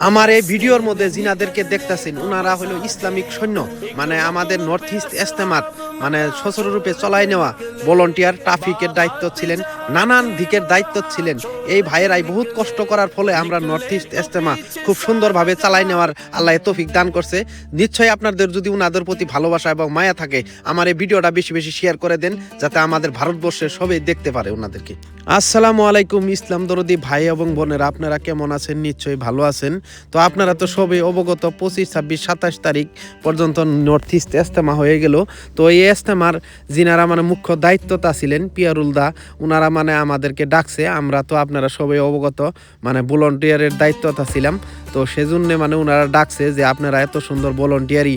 আমার এই ভিডিওর মধ্যে জিনাদেরকে দেখতেছেন উনারা হলো ইসলামিক সৈন্য, মানে আমাদের নর্থ ইস্ট ইজতেমাত মানে সচররূপে চলাই নেওয়া ভলান্টিয়ার ট্রাফিকের দায়িত্ব ছিলেন, নানান দিকের দায়িত্ব ছিলেন। এই ভাইয়েরাই বহুত কষ্ট করার ফলে আমরা নর্থ ইস্ট ইজতেমা খুব সুন্দরভাবে চালাই নেওয়ার আল্লাহ তৌফিক দান করছে। নিশ্চয়ই আপনাদের যদি উনাদের প্রতি ভালোবাসা এবং মায়া থাকে আমার এই ভিডিওটা বেশি বেশি শেয়ার করে দেন, যাতে আমাদের ভারতবর্ষের সবাই দেখতে পারে ওনাদেরকে। আসসালামু আলাইকুম ইসলাম দরদি ভাই এবং বোনেরা, আপনারা কেমন আছেন? নিশ্চয়ই ভালো আছেন। তো আপনারা তো সবই অবগত 25, 26, 27 তারিখ পর্যন্ত নর্থ ইস্ট ইজতেমা হয়ে গেল। তো এই ইজতেমার যিনারা মানে মুখ্য দায়িত্বতা ছিলেন পিয়ারুল দা, উনারা মানে আমাদেরকে ডাকছে। আমরা তো আপনারা সবাই অবগত মানে ভলান্টিয়ারের দায়িত্বতা ছিলাম, তো সেজন্য মানে ওনারা ডাকছে যে আপনারা এত সুন্দর ভলান্টিয়ারি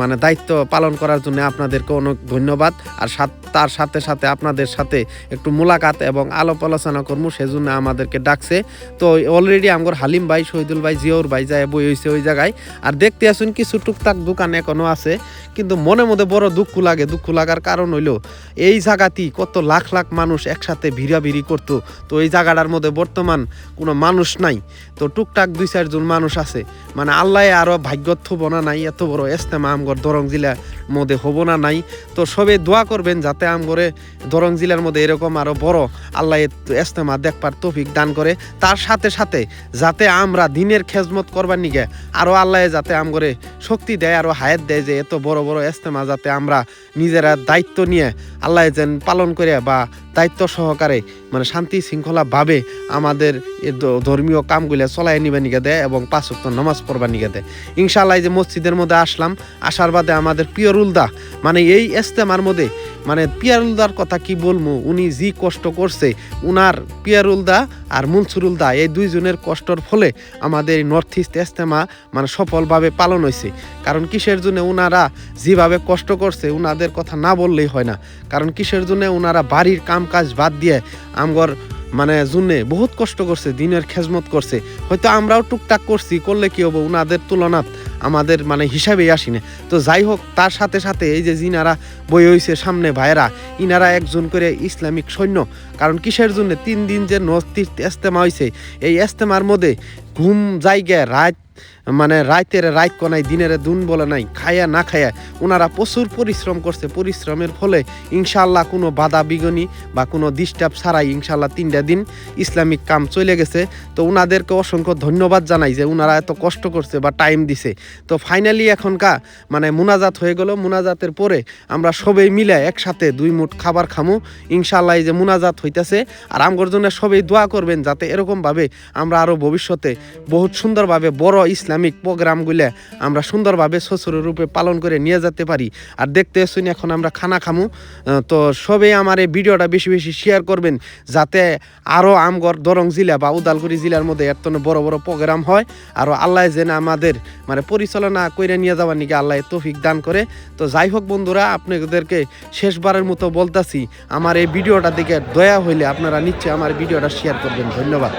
মানে দায়িত্ব পালন করার জন্য আপনাদেরকে অনেক ধন্যবাদ। আর তার সাথে সাথে আপনাদের সাথে একটু মোলাকাত এবং আলাপ আলোচনা করবো, সেজন্য আমাদেরকে ডাকছে। তো অলরেডি আমার হালিম ভাই, শহীদুল ভাই, জিয়াউর ভাই যায় বই হয়েছে ওই জায়গায়। আর দেখতে আসুন কিছু টুকটাক দোকান এখনো আছে, কিন্তু মনে মধ্যে বড় দুঃখ লাগে। দুঃখ লাগার কারণ হইলো এই জায়গাতেই কত লাখ লাখ মানুষ একসাথে ভিড়াভিড়ি করতো। তো এই জায়গাটার মধ্যে বর্তমান কোনো মানুষ নাই, তো টুকটাক 2-4 জন মানুষ আছে। মানে আল্লাহ আরো ভাগ্যত হবো না নাই এত বড় ইজতেমা আমগর দরং জেলার মধ্যে হবো না নাই। তো সবে দোয়া করবেন যাতে আমগরে দরং জেলার মধ্যে এরকম আরো বড় আল্লাহ ইজতেমা দেখবার তৌফিক দান করে। তার সাথে সাথে যাতে আমরা দিনের খেজমত করবার নিগে আরো আল্লাহ যাতে আমগরে শক্তি দেয়, আরো হায়াত দেয়, যে এত বড় বড় ইজতেমা যাতে আমরা নিজেরা দায়িত্ব নিয়ে আল্লাহ যেন পালন করে বা দায়িত্ব সহকারে মানে শান্তি শৃঙ্খলা ভাবে আমাদের ধর্মীয় কামগুলো চলাই নিবে নিকে দেয় এবং 5 ওয়াক্ত নামাজ পড়বার নিকে দেয়। ইনশাআল্লাহ যে মসজিদের মধ্যে আসলাম, আসার বাদে আমাদের পিয়ারুল দা মানে এই ইজতেমার মধ্যে মানে পিয়ারুল দার কথা কি বলবো, উনি যে কষ্ট করছে, উনার পিয়ারুল দা আর মনসুরুল দা এই দুইজনের কষ্টর ফলে আমাদের নর্থ ইস্ট ইজতেমা মানে সফলভাবে পালন হয়েছে। কারণ কিসের জন্য উনারা যেভাবে কষ্ট করছে উনাদের কথা না বললেই হয় না। কারণ কিসের জন্য উনারা বাড়ির কাম কাজ বাদ দিয়ে আমগর মানে জুনে বহুত কষ্ট করছে, দিনের খেজমত করছে। হয়তো আমরাও টুকটাক করছি, করলে কি হবো, উনাদের তুলনাত আমাদের মানে হিসাবেই আসি না। তো যাই হোক, তার সাথে সাথে এই যে জিনারা বই হয়েছে সামনে ভাইরা, ইনারা একজন করে ইসলামিক সৈন্য। কারণ কিসের জন্য 3 দিন যে নর্থ ইস্ট ইজতেমা হয়েছে, এই ইজতেমার মধ্যে ঘুম জায়গায় রাত মানে রাতের রাত কোনাই দিনের দুন বলে নাই, খায়া না খায়া ওনারা প্রচুর পরিশ্রম করছে। পরিশ্রমের ফলে ইনশাআল্লাহ কোনো বাধা বিঘ্নি বা কোনো ডিস্টার্ব ছাড়াই ইনশাআল্লাহ 3টা দিন ইসলামিক কাম চলে গেছে। তো ওনাদেরকে অসংখ্য ধন্যবাদ জানাই যে ওনারা এত কষ্ট করছে বা টাইম দিছে। তো ফাইনালি এখনকার মানে মুনাজাত হয়ে গেল। মুনাজাতের পরে আমরা সবাই মিলে একসাথে 2 মুঠ খাবার খামু ইনশাআল্লাহ। এই যে মুনাজাত হইতেছে, আর আমগর জন্য সবাই দোয়া করবেন যাতে এরকমভাবে আমরা আরও ভবিষ্যতে বহুত সুন্দরভাবে বড় ইসলামিক প্রোগ্রামগুলো আমরা সুন্দরভাবে সচররূপে পালন করে নিয়ে যেতে পারি। আর দেখতে শুনি এখন আমরা খানা খামু। তো সবাই আমার এই ভিডিওটা বেশি বেশি শেয়ার করবেন, যাতে আরও আমগর দরং জেলা বা উদালগুড়ি জেলার মধ্যে এত বড় বড় প্রোগ্রাম হয়। আর আল্লাহ যেন আমাদের মানে পরিচালনা করে নিয়ে যাওয়ার নিকে আল্লাহ তৌফিক দান করে। তো যাই হোক বন্ধুরা, আপনাদেরকে শেষবারের মতো বলতেছি, আমার এই ভিডিওটা দিকে দয়া হইলে আপনারা নিশ্চয়ই আমার ভিডিওটা শেয়ার করবেন। ধন্যবাদ।